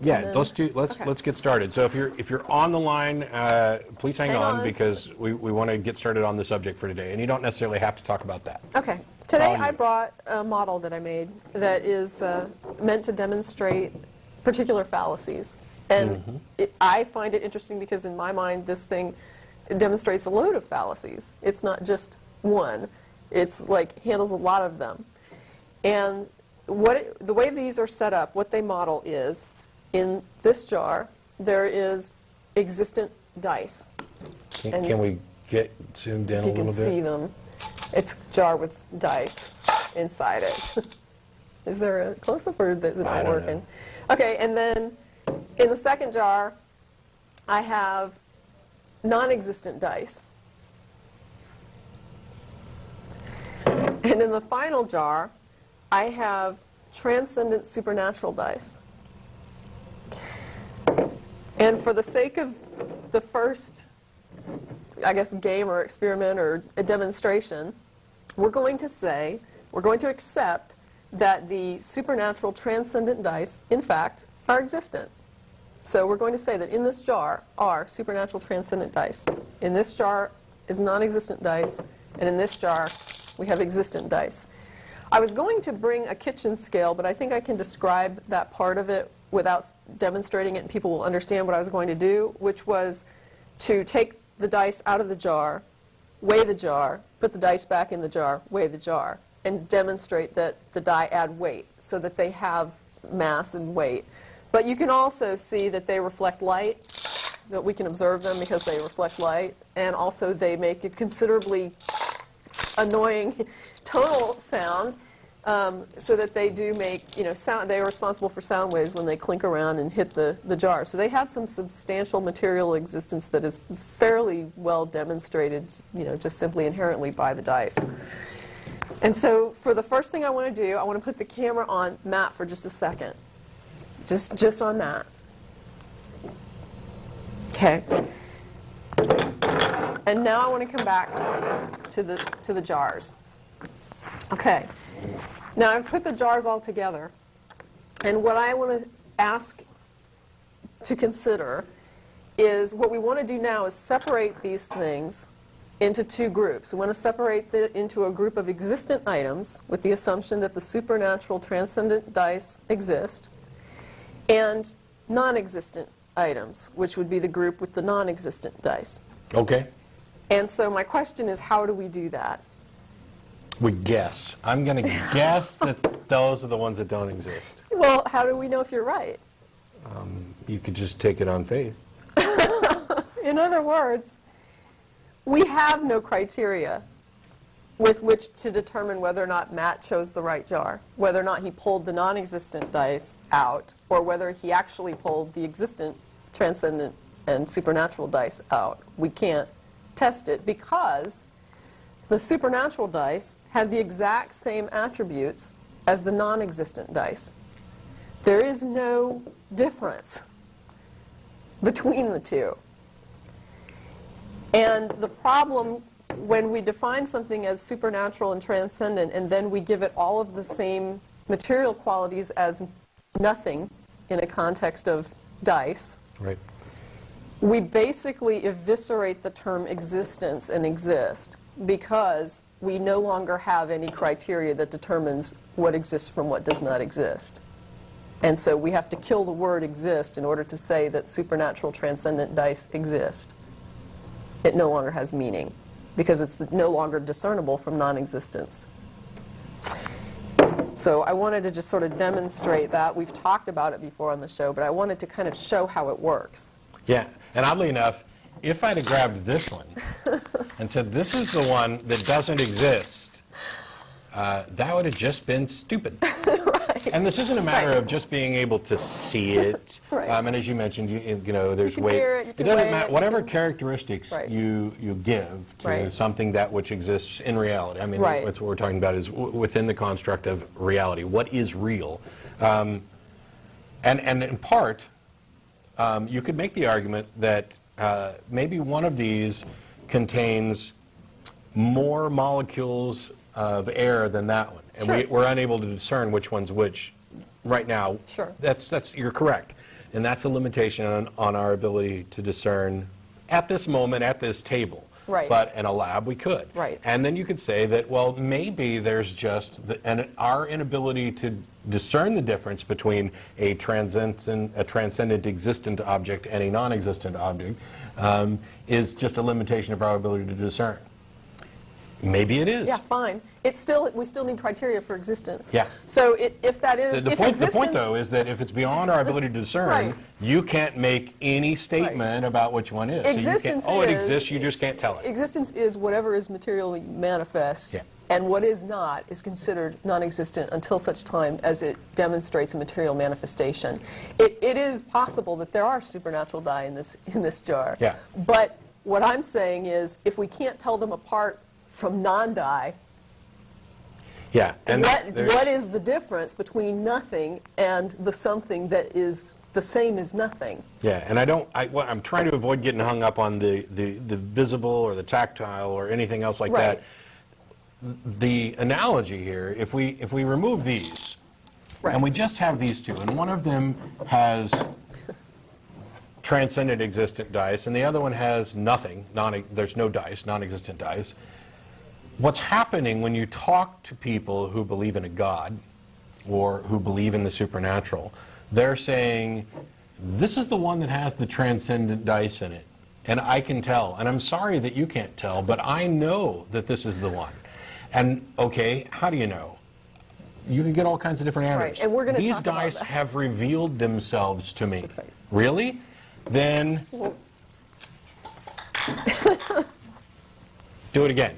Yeah, let's get started. So if you're on the line, please hang on because we want to get started on the subject for today, and you don't necessarily have to talk about that. Okay. Today I brought a model that I made that is meant to demonstrate particular fallacies. And I find it interesting because in my mind this thing demonstrates a load of fallacies. It's not just one. It's like handles a lot of them. And the way these are set up, what they model is, in this jar there is existent dice. Can we get zoomed in a little bit? You can see them. It's a jar with dice inside it. Is there a close-up or is it not working? Okay, and then in the second jar, I have non-existent dice. And in the final jar, I have Transcendent Supernatural dice. And for the sake of the first, I guess, game or experiment or a demonstration, we're going to accept that the supernatural transcendent dice, in fact, are existent. So we're going to say that in this jar are supernatural transcendent dice. In this jar is non-existent dice, and in this jar we have existent dice. I was going to bring a kitchen scale, but I think I can describe that part of it without demonstrating it, and people will understand what I was going to do, which was to take the dice out of the jar, weigh the jar, put the dice back in the jar, weigh the jar, and demonstrate that the die add weight so that they have mass and weight. But you can also see that they reflect light, that we can observe them because they reflect light, and also they make a considerably annoying tonal sound, so that they do make, sound. They are responsible for sound waves when they clink around and hit the jar. So they have some substantial material existence that is fairly well demonstrated, just simply inherently by the dice. And so for the first thing I want to do, I want to put the camera on Matt for just a second. Just on Matt. Okay. And now I want to come back to the jars. Okay. Now I've put the jars all together, and what I want to ask to consider is what we want to do now is separate these things into two groups. We want to separate it into a group of existent items with the assumption that the supernatural transcendent dice exist, and non-existent items, which would be the group with the non-existent dice. Okay. And so my question is, how do we do that? We guess. I'm going to guess that those are the ones that don't exist. Well, how do we know if you're right? You could just take it on faith. In other words, we have no criteria with which to determine whether or not Matt chose the right jar, whether or not he pulled the non-existent dice out, or whether he actually pulled the existent transcendent and supernatural dice out. We can't test it because the supernatural dice have the exact same attributes as the non-existent dice. There is no difference between the two. And the problem when we define something as supernatural and transcendent and then we give it all of the same material qualities as nothing in a context of dice, right, we basically eviscerate the term existence and exist because we no longer have any criteria that determines what exists from what does not exist. And so we have to kill the word exist in order to say that supernatural transcendent dice exist. It no longer has meaning because it's no longer discernible from non-existence. So I wanted to just sort of demonstrate that. We've talked about it before on the show, but I wanted to kind of show how it works. Yeah, and oddly enough, if I'd have grabbed this one and said, this is the one that doesn't exist, that would have just been stupid. Right. And this isn't a matter of just being able to see it. Right. And as you mentioned, there's you can weight. hear it, you It can doesn't weigh matter. it, Whatever you can... characteristics Right. you give to right. something that which exists in reality. I mean, right. that's what we're talking about is within the construct of reality. What is real? And in part, you could make the argument that maybe one of these contains more molecules of air than that one. And sure. we're unable to discern which one's which right now. Sure. You're correct. and that's a limitation on our ability to discern at this moment, at this table. Right. But in a lab, we could. Right. And then you could say that, well, maybe there's just our inability to discern the difference between a transcendent existent object and a non-existent object is just a limitation of our ability to discern. Maybe it is. Yeah, fine. We still need criteria for existence. Yeah. So if that is, The point, though, is that if it's beyond our ability to discern, Right. you can't make any statement about which one is. Existence so you can't, it exists, you just can't tell it. Existence is whatever is materially manifest, Yeah. and what is not is considered non-existent until such time as it demonstrates a material manifestation. It is possible that there are supernatural die in this jar. Yeah. But what I'm saying is, if we can't tell them apart from non-die, Yeah. And what is the difference between nothing and the something that is the same as nothing? Yeah, and I'm trying to avoid getting hung up on the visible or the tactile or anything else like Right. that. The analogy here, if we remove these, Right. and we just have these two, and one of them has transcendent existent dice, and the other one has nothing, there's no dice, non-existent dice. What's happening when you talk to people who believe in a God or who believe in the supernatural, they're saying, this is the one that has the transcendent dice in it, and I can tell. And I'm sorry that you can't tell, but I know that this is the one. And, okay, how do you know? You can get all kinds of different answers. Right, and we're gonna These talk about dice that. have revealed themselves to me. Right. Really? Then do it again.